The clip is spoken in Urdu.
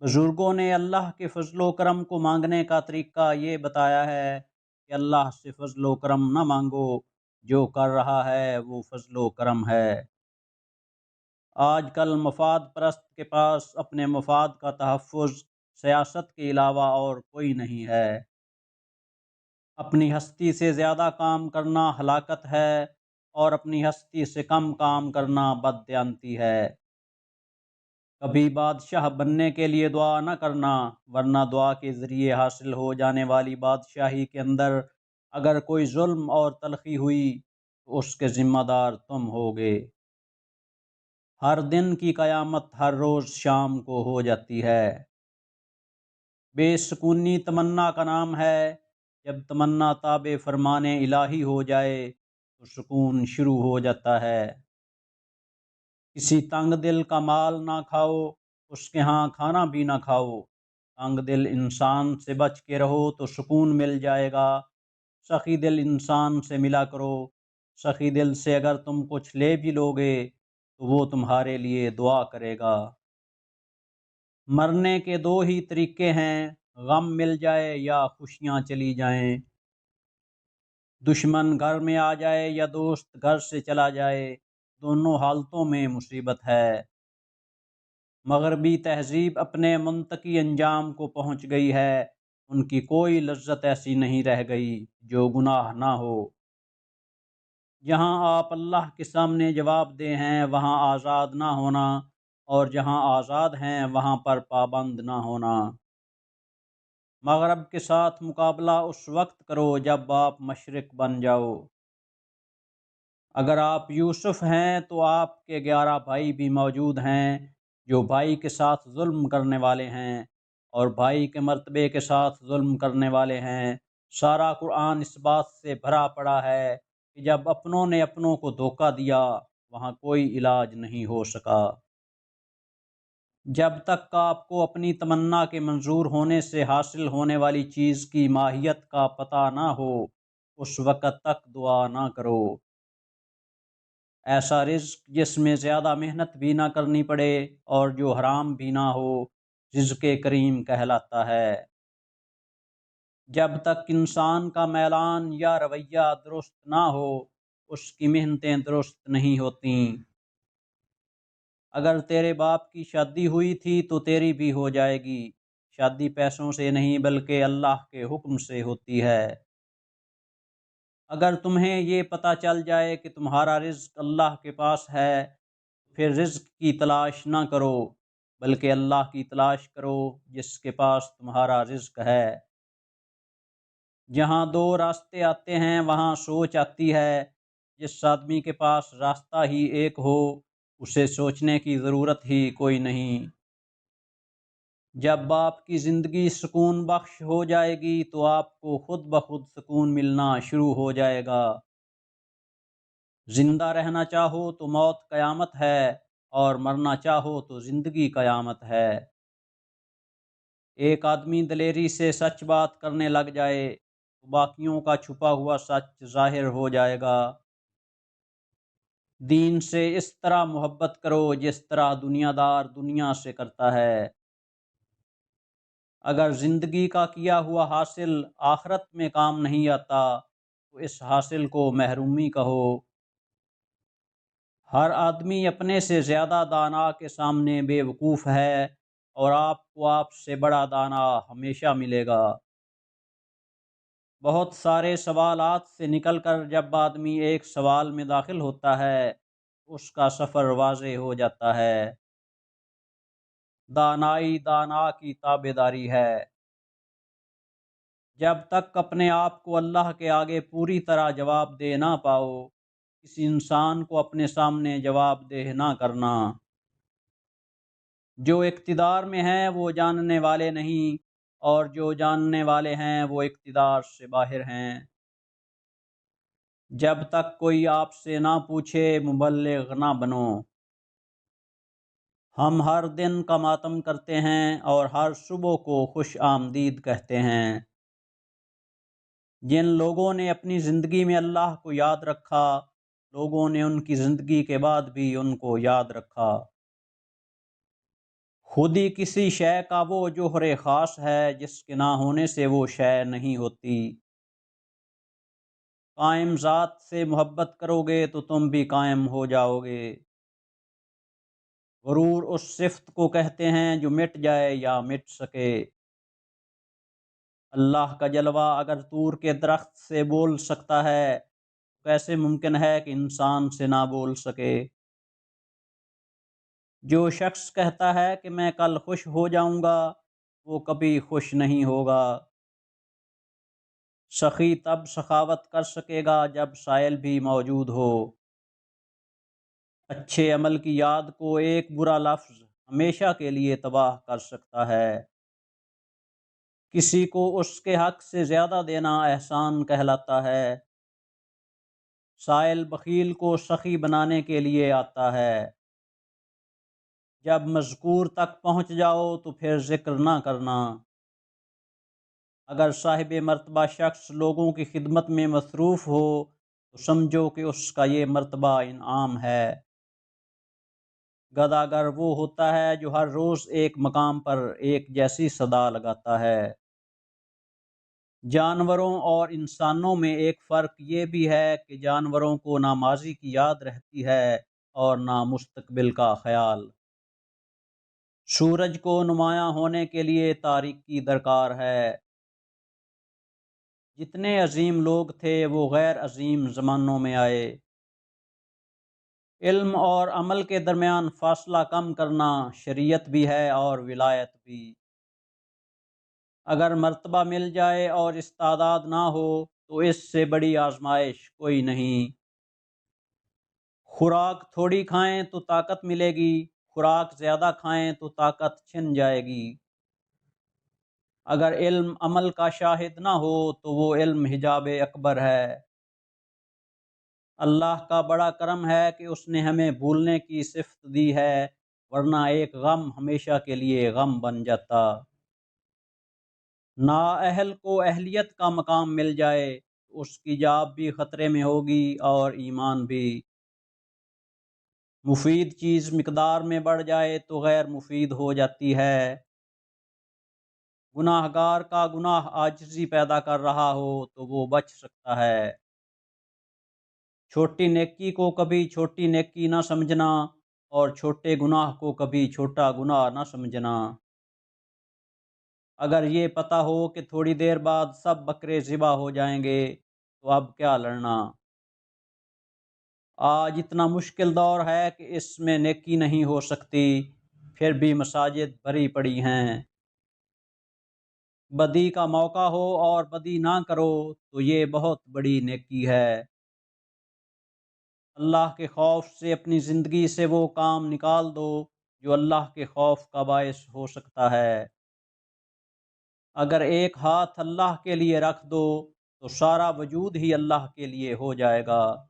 بزرگوں نے اللہ کے فضل و کرم کو مانگنے کا طریقہ یہ بتایا ہے کہ اللہ سے فضل و کرم نہ مانگو، جو کر رہا ہے وہ فضل و کرم ہے۔ آج کل مفاد پرست کے پاس اپنے مفاد کا تحفظ سیاست کے علاوہ اور کوئی نہیں ہے۔ اپنی ہستی سے زیادہ کام کرنا ہلاکت ہے، اور اپنی ہستی سے کم کام کرنا بددیانتی ہے۔ کبھی بادشاہ بننے کے لیے دعا نہ کرنا، ورنہ دعا کے ذریعے حاصل ہو جانے والی بادشاہی کے اندر اگر کوئی ظلم اور تلخی ہوئی تو اس کے ذمہ دار تم ہوگے۔ ہر دن کی قیامت ہر روز شام کو ہو جاتی ہے۔ بے سکونی تمنا کا نام ہے۔ جب تمنا تابع فرمان الہی ہو جائے تو سکون شروع ہو جاتا ہے۔ کسی تنگ دل کا مال نہ کھاؤ، اس کے ہاں کھانا بھی نہ کھاؤ۔ تنگ دل انسان سے بچ کے رہو تو سکون مل جائے گا۔ سخی دل انسان سے ملا کرو۔ سخی دل سے اگر تم کچھ لے بھی لوگے تو وہ تمہارے لیے دعا کرے گا۔ مرنے کے دو ہی طریقے ہیں، غم مل جائے یا خوشیاں چلی جائیں۔ دشمن گھر میں آ جائے یا دوست گھر سے چلا جائے، دونوں حالتوں میں مصیبت ہے۔ مغربی تہذیب اپنے منطقی انجام کو پہنچ گئی ہے۔ ان کی کوئی لذت ایسی نہیں رہ گئی جو گناہ نہ ہو۔ جہاں آپ اللہ کے سامنے جواب دہ ہیں وہاں آزاد نہ ہونا، اور جہاں آزاد ہیں وہاں پر پابند نہ ہونا۔ مغرب کے ساتھ مقابلہ اس وقت کرو جب آپ مشرق بن جاؤ۔ اگر آپ یوسف ہیں تو آپ کے 11 بھائی بھی موجود ہیں جو بھائی کے ساتھ ظلم کرنے والے ہیں، اور بھائی کے مرتبے کے ساتھ ظلم کرنے والے ہیں۔ سارا قرآن اس بات سے بھرا پڑا ہے کہ جب اپنوں نے اپنوں کو دھوکہ دیا وہاں کوئی علاج نہیں ہو سکا۔ جب تک آپ کو اپنی تمنا کے منظور ہونے سے حاصل ہونے والی چیز کی ماہیت کا پتہ نہ ہو، اس وقت تک دعا نہ کرو۔ ایسا رزق جس میں زیادہ محنت بھی نہ کرنی پڑے اور جو حرام بھی نہ ہو، رزق کریم کہلاتا ہے۔ جب تک انسان کا میلان یا رویہ درست نہ ہو، اس کی محنتیں درست نہیں ہوتیں۔ اگر تیرے باپ کی شادی ہوئی تھی تو تیری بھی ہو جائے گی۔ شادی پیسوں سے نہیں بلکہ اللہ کے حکم سے ہوتی ہے۔ اگر تمہیں یہ پتہ چل جائے کہ تمہارا رزق اللہ کے پاس ہے، پھر رزق کی تلاش نہ کرو بلکہ اللہ کی تلاش کرو جس کے پاس تمہارا رزق ہے۔ جہاں دو راستے آتے ہیں وہاں سوچ آتی ہے۔ جس آدمی کے پاس راستہ ہی ایک ہو اسے سوچنے کی ضرورت ہی کوئی نہیں۔ جب آپ کی زندگی سکون بخش ہو جائے گی تو آپ کو خود بخود سکون ملنا شروع ہو جائے گا۔ زندہ رہنا چاہو تو موت قیامت ہے، اور مرنا چاہو تو زندگی قیامت ہے۔ ایک آدمی دلیری سے سچ بات کرنے لگ جائے تو باقیوں کا چھپا ہوا سچ ظاہر ہو جائے گا۔ دین سے اس طرح محبت کرو جس طرح دنیا دار دنیا سے کرتا ہے۔ اگر زندگی کا کیا ہوا حاصل آخرت میں کام نہیں آتا تو اس حاصل کو محرومی کہو۔ ہر آدمی اپنے سے زیادہ دانا کے سامنے بے وقوف ہے، اور آپ کو آپ سے بڑا دانا ہمیشہ ملے گا۔ بہت سارے سوالات سے نکل کر جب آدمی ایک سوال میں داخل ہوتا ہے اس کا سفر واضح ہو جاتا ہے۔ دانائی دانا کی تابعداری ہے۔ جب تک اپنے آپ کو اللہ کے آگے پوری طرح جواب دے نہ پاؤ، کسی انسان کو اپنے سامنے جواب دہ نہ کرنا۔ جو اقتدار میں ہیں وہ جاننے والے نہیں، اور جو جاننے والے ہیں وہ اقتدار سے باہر ہیں۔ جب تک کوئی آپ سے نہ پوچھے مبلغ نہ بنو۔ ہم ہر دن کا ماتم کرتے ہیں اور ہر صبح کو خوش آمدید کہتے ہیں۔ جن لوگوں نے اپنی زندگی میں اللہ کو یاد رکھا، لوگوں نے ان کی زندگی کے بعد بھی ان کو یاد رکھا۔ خود ہی کسی شے کا وہ جوہر خاص ہے جس کے نہ ہونے سے وہ شے نہیں ہوتی۔ قائم ذات سے محبت کرو گے تو تم بھی قائم ہو جاؤ گے۔ غرور اس صفت کو کہتے ہیں جو مٹ جائے یا مٹ سکے۔ اللہ کا جلوہ اگر طور کے درخت سے بول سکتا ہے تو کیسے ممکن ہے کہ انسان سے نہ بول سکے؟ جو شخص کہتا ہے کہ میں کل خوش ہو جاؤں گا وہ کبھی خوش نہیں ہوگا۔ سخی تب سخاوت کر سکے گا جب سائل بھی موجود ہو۔ اچھے عمل کی یاد کو ایک برا لفظ ہمیشہ کے لیے تباہ کر سکتا ہے۔ کسی کو اس کے حق سے زیادہ دینا احسان کہلاتا ہے۔ سائل بخیل کو سخی بنانے کے لیے آتا ہے۔ جب مذکور تک پہنچ جاؤ تو پھر ذکر نہ کرنا۔ اگر صاحب مرتبہ شخص لوگوں کی خدمت میں مصروف ہو تو سمجھو کہ اس کا یہ مرتبہ انعام ہے۔ گداگر وہ ہوتا ہے جو ہر روز ایک مقام پر ایک جیسی صدا لگاتا ہے۔ جانوروں اور انسانوں میں ایک فرق یہ بھی ہے کہ جانوروں کو نہ ماضی کی یاد رہتی ہے اور نہ مستقبل کا خیال۔ سورج کو نمایاں ہونے کے لیے تاریکی درکار ہے۔ جتنے عظیم لوگ تھے وہ غیر عظیم زمانوں میں آئے۔ علم اور عمل کے درمیان فاصلہ کم کرنا شریعت بھی ہے اور ولایت بھی۔ اگر مرتبہ مل جائے اور استعداد نہ ہو تو اس سے بڑی آزمائش کوئی نہیں۔ خوراک تھوڑی کھائیں تو طاقت ملے گی، خوراک زیادہ کھائیں تو طاقت چھن جائے گی۔ اگر علم عمل کا شاہد نہ ہو تو وہ علم حجاب اکبر ہے۔ اللہ کا بڑا کرم ہے کہ اس نے ہمیں بھولنے کی صفت دی ہے، ورنہ ایک غم ہمیشہ کے لیے غم بن جاتا۔ نااہل کو اہلیت کا مقام مل جائے تو اس کی جاب بھی خطرے میں ہوگی اور ایمان بھی۔ مفید چیز مقدار میں بڑھ جائے تو غیر مفید ہو جاتی ہے۔ گناہ گار کا گناہ عاجزی پیدا کر رہا ہو تو وہ بچ سکتا ہے۔ چھوٹی نیکی کو کبھی چھوٹی نیکی نہ سمجھنا اور چھوٹے گناہ کو کبھی چھوٹا گناہ نہ سمجھنا۔ اگر یہ پتہ ہو کہ تھوڑی دیر بعد سب بکرے ذبح ہو جائیں گے تو اب کیا لڑنا۔ آج اتنا مشکل دور ہے کہ اس میں نیکی نہیں ہو سکتی، پھر بھی مساجد بھری پڑی ہیں۔ بدی کا موقع ہو اور بدی نہ کرو تو یہ بہت بڑی نیکی ہے۔ اللہ کے خوف سے اپنی زندگی سے وہ کام نکال دو جو اللہ کے خوف کا باعث ہو سکتا ہے۔ اگر ایک ہاتھ اللہ کے لیے رکھ دو تو سارا وجود ہی اللہ کے لیے ہو جائے گا۔